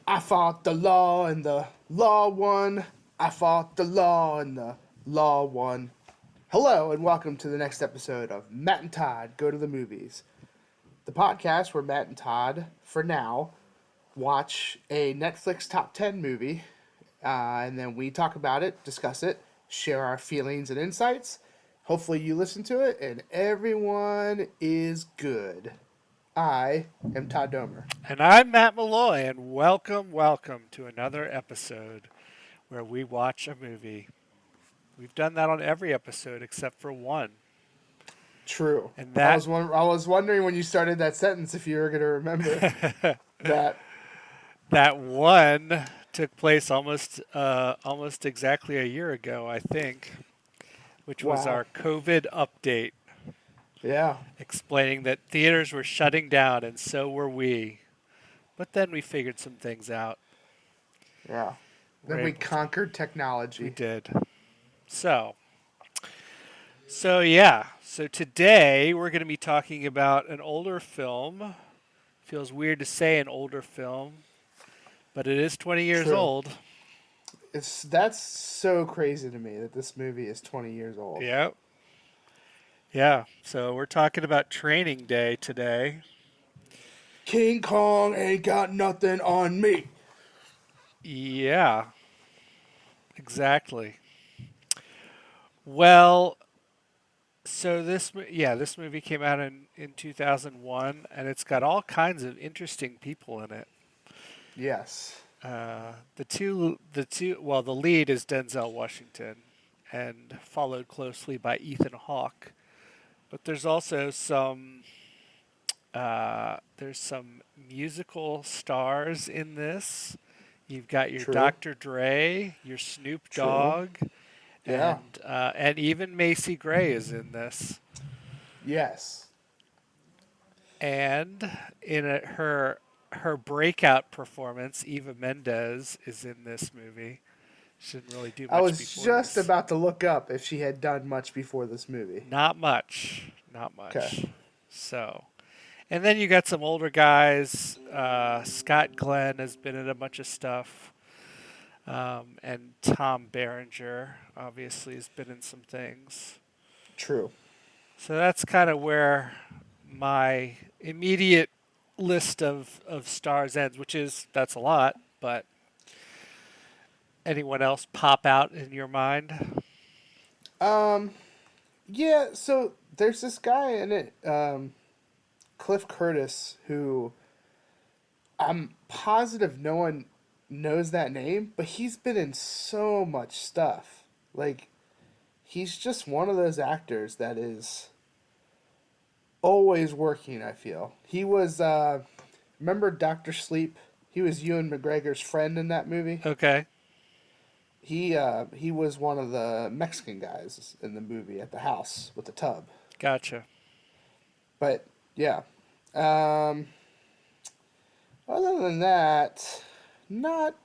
I fought the law and the law won. I fought the law and the law won. Hello and welcome to the next episode of Matt and Todd Go to the Movies, the podcast where Matt and Todd, for now, watch a Netflix top 10 movie, and then we talk about it, discuss it, share our feelings and insights. Hopefully, you listen to it and everyone is good. I am Todd Domer. And I'm Matt Malloy, and welcome to another episode where we watch a movie. We've done that on every episode except for one. True. And I was wondering when you started that sentence if you were going to remember that. that one took place almost exactly a year ago, I think, which was Wow. our COVID update, Yeah. explaining that theaters were shutting down, and so were we. But then we figured some things out. Yeah. We're Then we able to. conquered We technology. did. So, So today we're going to be talking about an older film. Feels weird to say an older film, but it is 20 years True. old. That's so crazy to me that this movie is 20 years old. Yep. Yeah. So we're talking about Training Day today. King Kong ain't got nothing on me. Yeah. Exactly. Well, so this movie came out in 2001, and it's got all kinds of interesting people in it. Yes. The lead is Denzel Washington, and followed closely by Ethan Hawke. But there's also there's some musical stars in this. You've got your True. Dr. Dre, your Snoop True. Dogg, Yeah. and even Macy Gray is in this. Yes. And her breakout performance, Eva Mendes, is in this movie. She didn't really do I much was before just this. about to look up if she had done much before this movie. Not much. Not Okay. much. So, and then you got some older guys. Scott Glenn has been in a bunch of stuff. And Tom Berenger, obviously, has been in some things. True. So that's kind of where my immediate list of stars ends, that's a lot, but anyone else pop out in your mind? Um, yeah, so there's this guy in it, Cliff Curtis, who I'm positive no one knows that name, but he's been in so much stuff. Like, he's just one of those actors that is always working, I feel. He was, remember Dr. Sleep? He was Ewan McGregor's friend in that movie. Okay, He was one of the Mexican guys in the movie at the house with the tub. gotcha. But, yeah. Um, Other than that, not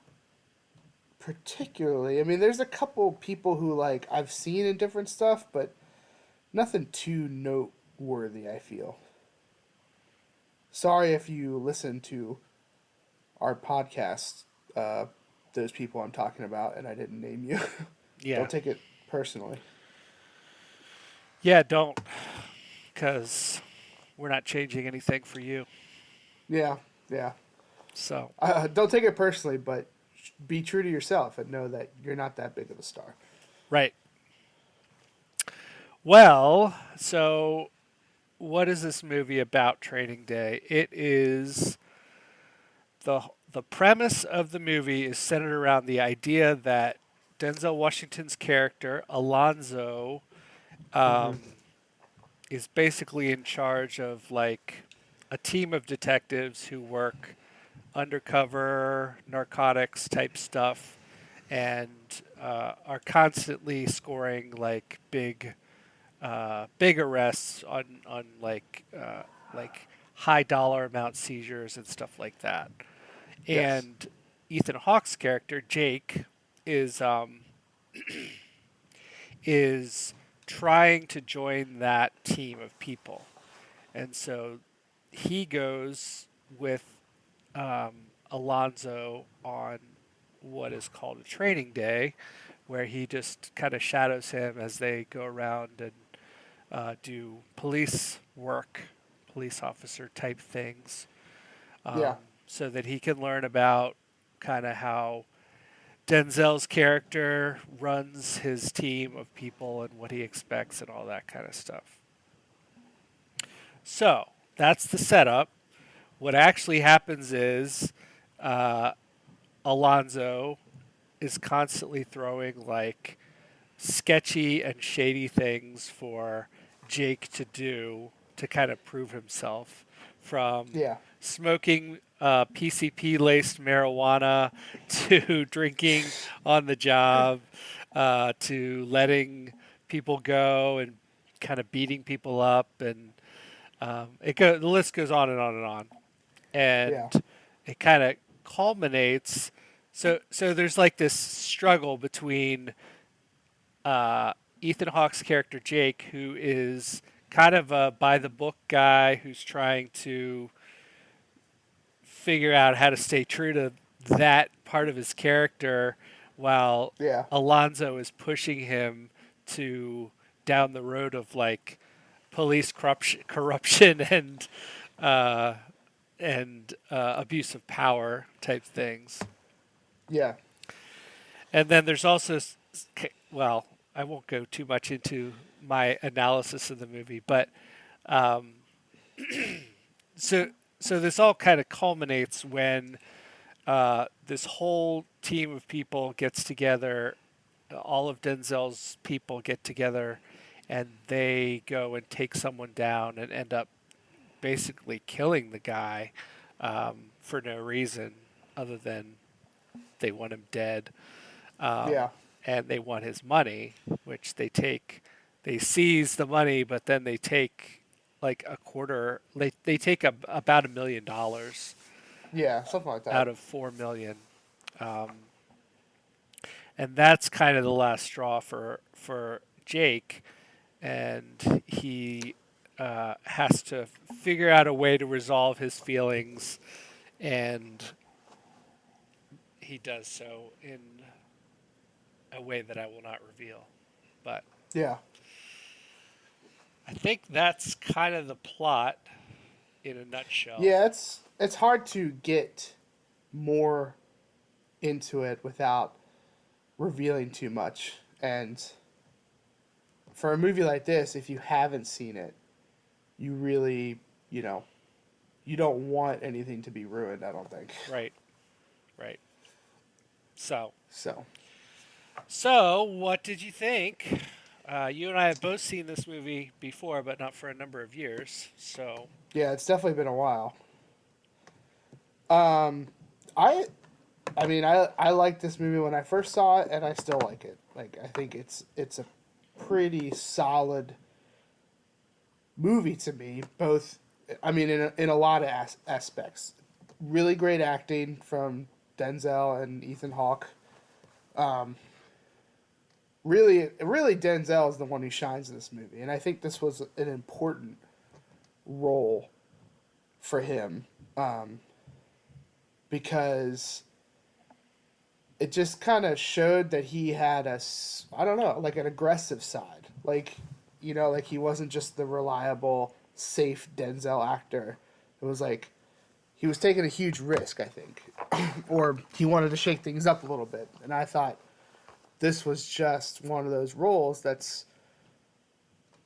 particularly. I mean, there's a couple people who like I've seen in different stuff, but nothing too noteworthy, I feel. Sorry if you listen to our podcast, uh, those people I'm talking about, and I didn't name you. Yeah. Don't take it personally. Yeah, don't, because we're not changing anything for you. Yeah, yeah. So, Don't take it personally, but be true to yourself and know that you're not that big of a star. right. Well, so what is this movie about, Training Day? It is the premise of the movie is centered around the idea that Denzel Washington's character Alonzo Mm-hmm. um, is basically in charge of like a team of detectives who work undercover narcotics type stuff and are constantly scoring like big arrests on like high dollar amount seizures and stuff like that. Yes. And Ethan Hawke's character Jake is is trying to join that team of people, and so he goes with Alonzo on what is called a training day, where he just kind of shadows him as they go around and do police work, police officer type things, um, Yeah. so that he can learn about kind of how Denzel's character runs his team of people and what he expects and all that kind of stuff. So that's the setup. What actually happens is uh, Alonzo is constantly throwing like sketchy and shady things for Jake to do to kind of prove himself, from Yeah. smoking PCP laced marijuana to drinking on the job to letting people go and kind of beating people up. And the list goes on and on and on. Yeah. And it kind of culminates. So there's like this struggle between Ethan Hawke's character Jake, who is kind of a by the book guy who's trying to figure out how to stay true to that part of his character, while Yeah. Alonzo is pushing him to down the road of like police corruption uh, and abuse of power type things. Yeah. And then there's also, well, I won't go too much into my analysis of the movie, but um, so this all kind of culminates when this whole team of people gets together. All of Denzel's people get together, and they go and take someone down and end up basically killing the guy for no reason other than they want him dead. Yeah. And they want his money, which they take. They seize the money, but then they take like a quarter. They take about $1 million Yeah. Something like that. out of 4 million, and that's kind of the last straw for Jake, and he has to figure out a way to resolve his feelings, and he does so in a way that I will not reveal. But Yeah. I think that's kind of the plot in a nutshell. Yeah. It's hard to get more into it without revealing too much. And for a movie like this, if you haven't seen it, you really, you don't want anything to be ruined, I don't think. Right. Right. So what did you think? You and I have both seen this movie before, but not for a number of years. So yeah, it's definitely been a while. Um, I liked this movie when I first saw it, and I still like it. Like, I think it's a pretty solid movie to me. Both, in a lot of aspects, really great acting from Denzel and Ethan Hawke. Really, Denzel is the one who shines in this movie, and I think this was an important role for him, because it just kind of showed that he had like an aggressive side, like like he wasn't just the reliable, safe Denzel actor. It was like he was taking a huge risk, I think, or he wanted to shake things up a little bit, and I thought this was just one of those roles that's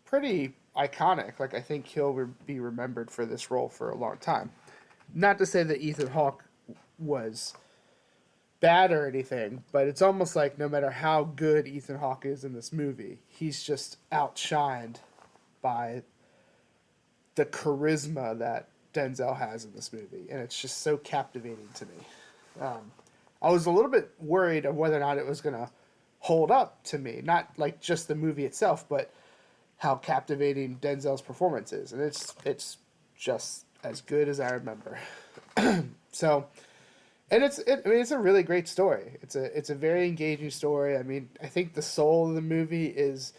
pretty iconic. Like, I think he'll be remembered for this role for a long time. Not to say that Ethan Hawke was bad or anything, but it's almost like no matter how good Ethan Hawke is in this movie, he's just outshined by the charisma that Denzel has in this movie, and it's just so captivating to me. I was a little bit worried of whether or not it was going to hold up to me, not like just the movie itself, but how captivating Denzel's performance is, and it's just as good as I remember. So, and it's a really great story. It's a very engaging story. I mean, I think the soul of the movie is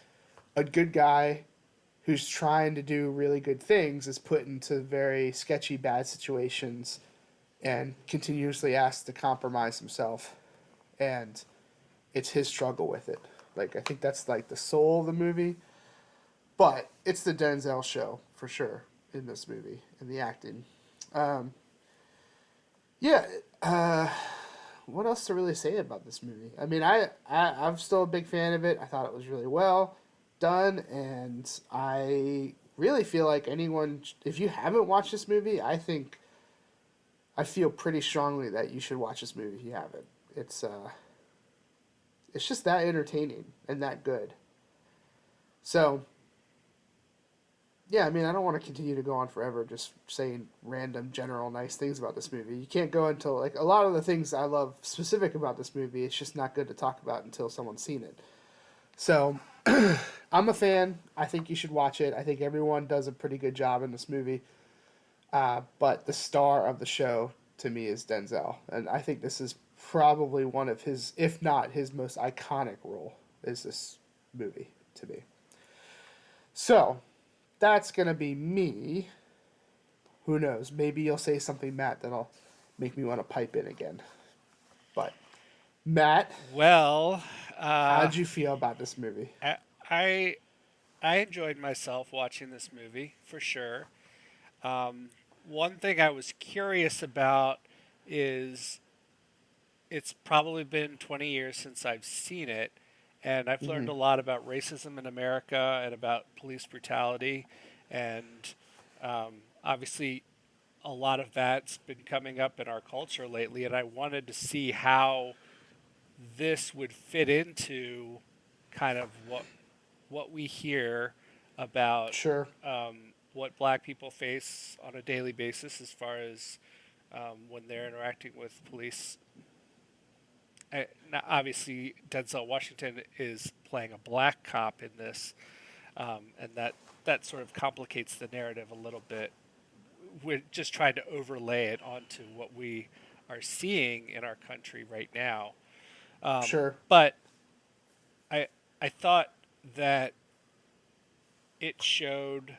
a good guy who's trying to do really good things is put into very sketchy, bad situations, and continuously asks to compromise himself, and it's his struggle with it. Like I think that's like the soul of the movie, but it's the Denzel show for sure in this movie in the acting. Um, yeah. Uh, what else to really say about this movie? I mean, I'm still a big fan of it. I thought it was really well done, and I really feel like anyone, if you haven't watched this movie, I feel pretty strongly that you should watch this movie if you haven't. It's just that entertaining and that good. So yeah, I mean, I don't want to continue to go on forever just saying random, general, nice things about this movie. You can't go until, like, a lot of the things I love specific about this movie, it's just not good to talk about until someone's seen it. So, I'm a fan. I think you should watch it. I think everyone does a pretty good job in this movie. But the star of the show, to me, is Denzel. And I think this is probably one of his, if not his most iconic role, is this movie, to me. So, that's gonna be me. Who knows? Maybe you'll say something, Matt, that'll make me want to pipe in again. But Matt, Well, how uh, did you feel about this movie? I, I I enjoyed myself watching this movie for sure. Um, One thing I was curious about is it's probably been 20 years since I've seen it, and I've learned Mm-hmm. a lot about racism in America and about police brutality, and obviously a lot of that's been coming up in our culture lately, and I wanted to see how this would fit into kind of what we hear about Sure. what black people face on a daily basis as far as when they're interacting with police. Now, obviously, Denzel Washington is playing a black cop in this, and that sort of complicates the narrative a little bit. We're just trying to overlay it onto what we are seeing in our country right now. Sure. But I I thought that it showed,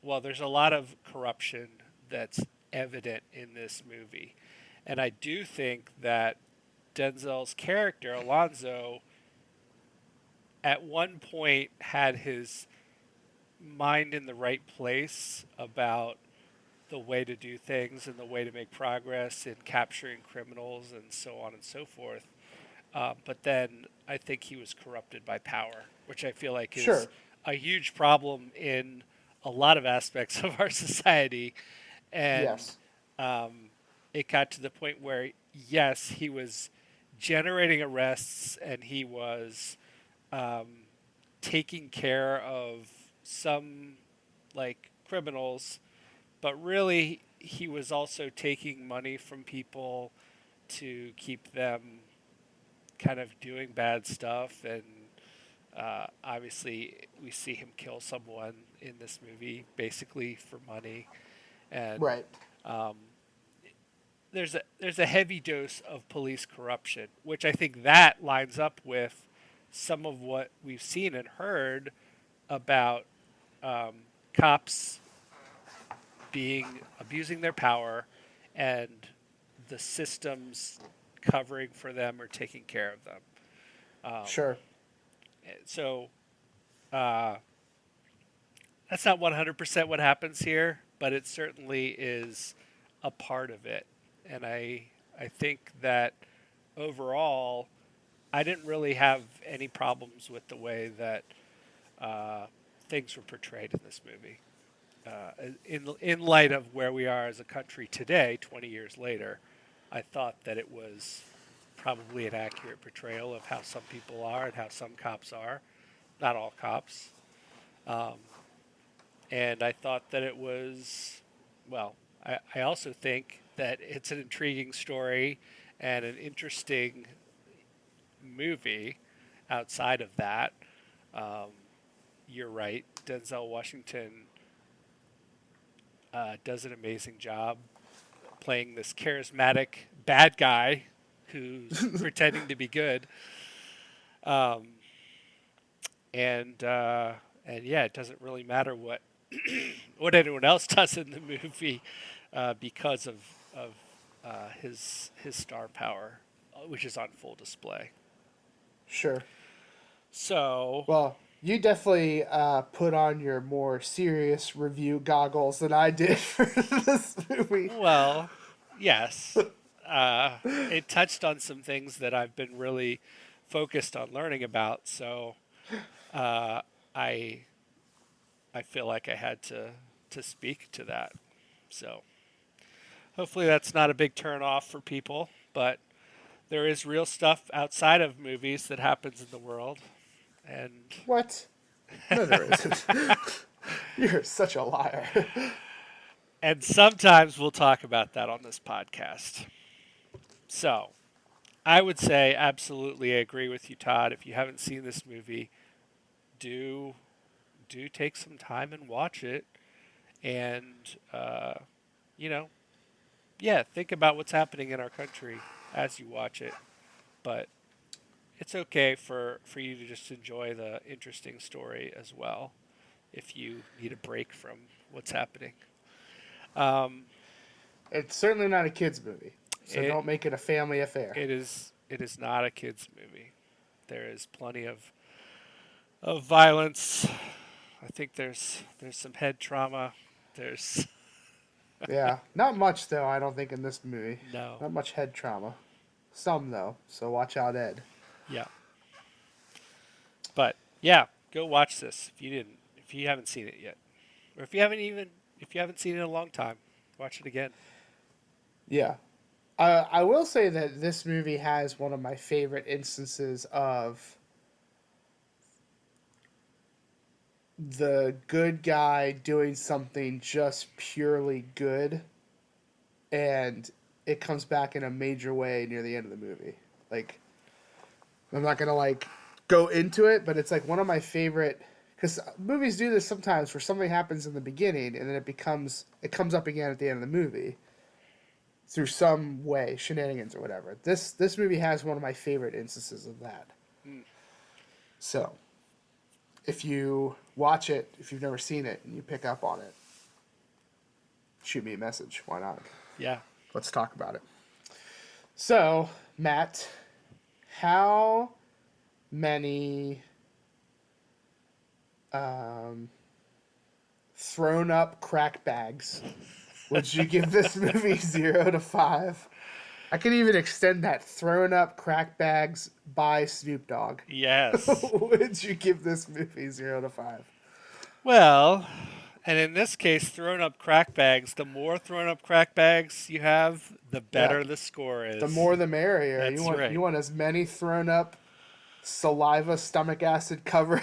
well, there's a lot of corruption that's evident in this movie. And I do think that Denzel's character, Alonzo, at one point had his mind in the right place about the way to do things and the way to make progress in capturing criminals and so on and so forth. But then I think he was corrupted by power, which I feel like is Sure. a huge problem in a lot of aspects of our society. And Yes. um, it got to the point where, yes, he was generating arrests and he was um, taking care of some like criminals, but really he was also taking money from people to keep them kind of doing bad stuff. And obviously we see him kill someone in this movie basically for money. And Right. um, there's a heavy dose of police corruption, which I think that lines up with some of what we've seen and heard about cops being abusing their power and the systems covering for them or taking care of them. Um, Sure. so uh, that's not 100% what happens here, but it certainly is a part of it. And I think that overall, I didn't really have any problems with the way that uh, things were portrayed in this movie. In light of where we are as a country today, 20 years later, I thought that it was probably an accurate portrayal of how some people are and how some cops are. Not all cops. Um, and I thought that it was, well, I also think that it's an intriguing story and an interesting movie outside of that. Um, you're right. Denzel Washington does an amazing job playing this charismatic bad guy who's pretending to be good. Um, and yeah, it doesn't really matter what what anyone else does in the movie because of his star power, which is on full display. Sure. So, Well, you definitely put on your more serious review goggles than I did for this movie. well, yes, it touched on some things that I've been really focused on learning about. So, uh, I I feel like I had to speak to that. So, hopefully, that's not a big turn off for people, but there is real stuff outside of movies that happens in the world, and What? No, there isn't. You're such a liar. sometimes we'll talk about that on this podcast. So, I would say absolutely I agree with you, Todd. If you haven't seen this movie, do take some time and watch it, and you know, yeah, think about what's happening in our country as you watch it. But it's okay for you to just enjoy the interesting story as well, if you need a break from what's happening. Um, It's certainly not a kids' movie, so it don't make it a family affair. it is not a kids movie. There is plenty of violence. I think there's some head trauma. There's Yeah, not much though. I don't think in this movie. no. Not much head trauma. Some though, so watch out, Ed. Yeah. But yeah, go watch this if you haven't seen it yet. Or if you haven't seen it in a long time, watch it again. Yeah, I will say that this movie has one of my favorite instances of the good guy doing something just purely good, and it comes back in a major way near the end of the movie. Like, I'm not gonna like go into it, but it's like one of my favorite, because movies do this sometimes where something happens in the beginning and then it comes up again at the end of the movie through some way, shenanigans or whatever. This movie has one of my favorite instances of that. Mm. So, if you watch it, if you've never seen it, and you pick up on it, shoot me a message. Why not? Yeah. Let's talk about it. So, Matt, how many thrown up crack bags would you give this movie 0 to 5? I could even extend that. Thrown up crack bags by Snoop Dogg. Yes. Would you give this movie 0 to 5? Well, and in this case, thrown up crack bags. The more thrown up crack bags you have, the better Yeah. the score is. The more the merrier. That's right. You want as many thrown up saliva, stomach acid covered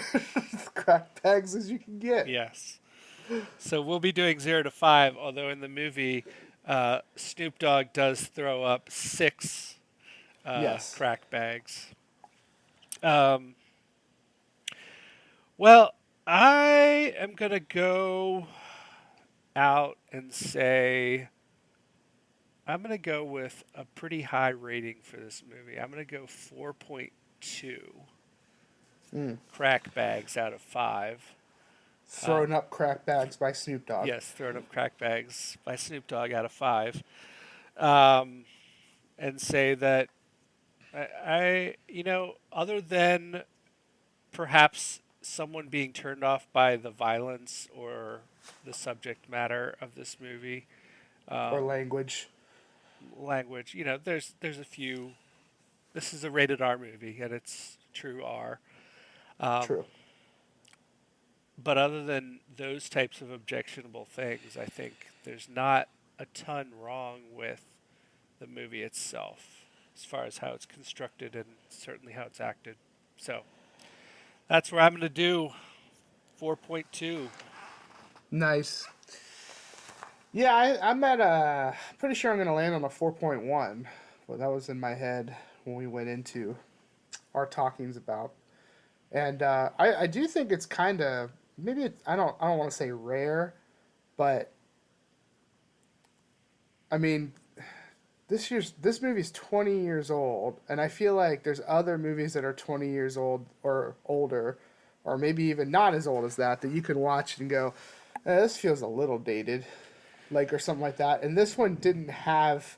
crack bags as you can get. Yes. So we'll be doing 0 to 5, although in the movie, Snoop Dogg does throw up 6 Yes. crack bags. Well, I am going to go out and say I'm going to go with a pretty high rating for this movie. I'm going to go 4.2 crack bags out of 5. Thrown up crack bags by Snoop Dogg. Yes, thrown up crack bags by Snoop Dogg out of 5. And say that other than perhaps someone being turned off by the violence or the subject matter of this movie, Or language. there's a few. This is a rated R movie, and it's true R. True. But other than those types of objectionable things, I think there's not a ton wrong with the movie itself, as far as how it's constructed and certainly how it's acted. So that's where I'm going to do 4.2. Nice. Yeah, I'm at pretty sure I'm going to land on a 4.1. Well, that was in my head when we went into our talkings about. And I do think it's kind of, I don't want to say rare, but I mean, this movie's 20 years old, and I feel like there's other movies that are 20 years old or older, or maybe even not as old as that you can watch and go, this feels a little dated, like, or something like that. And this one didn't have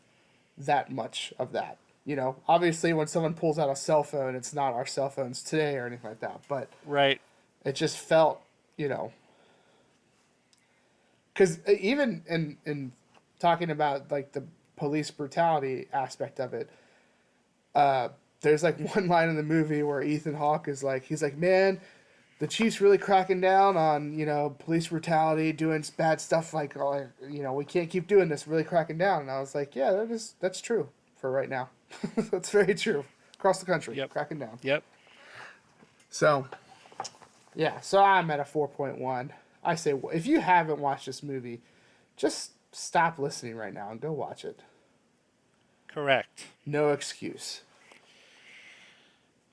that much of that. You know, obviously when someone pulls out a cell phone, it's not our cell phones today or anything like that, but Right. it just felt, you know, because even in talking about like the police brutality aspect of it, there's like one line in the movie where Ethan Hawke is like, he's like, man, the chief's really cracking down on, you know, police brutality, doing bad stuff like, oh, you know, we can't keep doing this, really cracking down. And I was like, yeah, that's true for right now. That's very true. Across the country, Yep. cracking down. Yep. So, yeah, so I'm at a 4.1. I say, if you haven't watched this movie, just stop listening right now and go watch it. Correct. No excuse.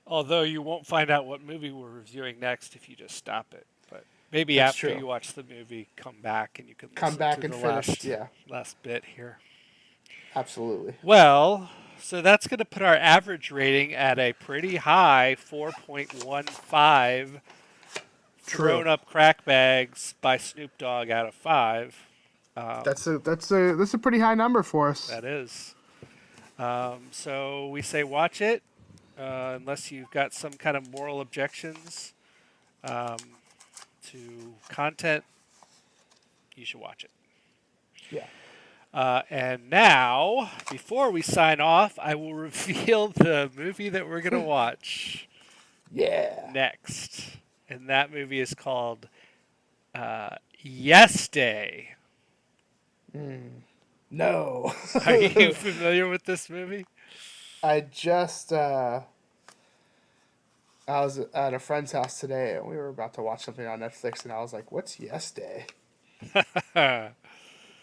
Although you won't find out what movie we're reviewing next if you just stop it. But maybe That's after true. you watch the movie, come back and you can Come listen back to and the finish. Yeah, last bit here. absolutely. Well, so that's going to put our average rating at a pretty high 4.15 thrown up crack bags by Snoop Dogg out of 5. That's a pretty high number for us. That is. So we say watch it, unless you've got some kind of moral objections to content. You should watch it. Yeah. And now, before we sign off, I will reveal the movie that we're going to watch Yeah. next. And that movie is called Yes Day. No. Are you familiar with this movie? I just I was at a friend's house today and we were about to watch something on Netflix and I was like, "What's Yes Day?"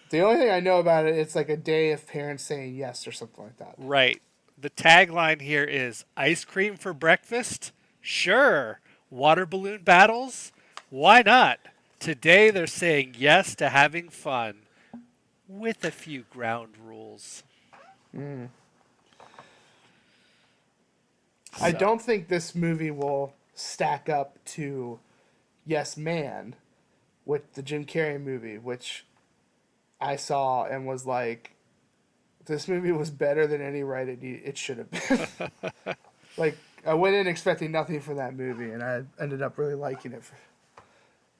The only thing I know about it, it's like a day of parents saying yes or something like that. Right. The tagline here is ice cream for breakfast? Sure. Water balloon battles? Why not? Today they're saying yes to having fun with a few ground rules. I don't think this movie will stack up to Yes Man with the Jim Carrey movie, which I saw and was like, this movie was better than any right it should have been. Like, I went in expecting nothing from that movie, and I ended up really liking it.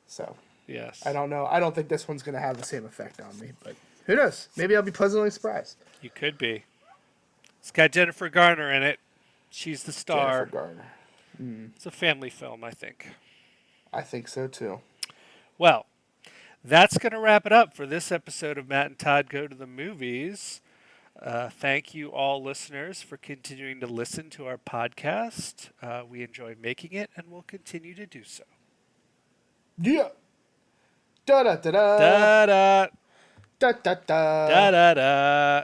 So, Yes. I don't know. I don't think this one's going to have the same effect on me, but who knows? Maybe I'll be pleasantly surprised. You could be. It's got Jennifer Garner in it. She's the star. Jennifer Garner. It's a family film, I think. I think so, too. Well, that's going to wrap it up for this episode of Matt and Todd Go to the Movies. Thank you all listeners for continuing to listen to our podcast. We enjoy making it and we'll continue to do so. Yeah. Da da da da. Da da. Da da da. Da da da.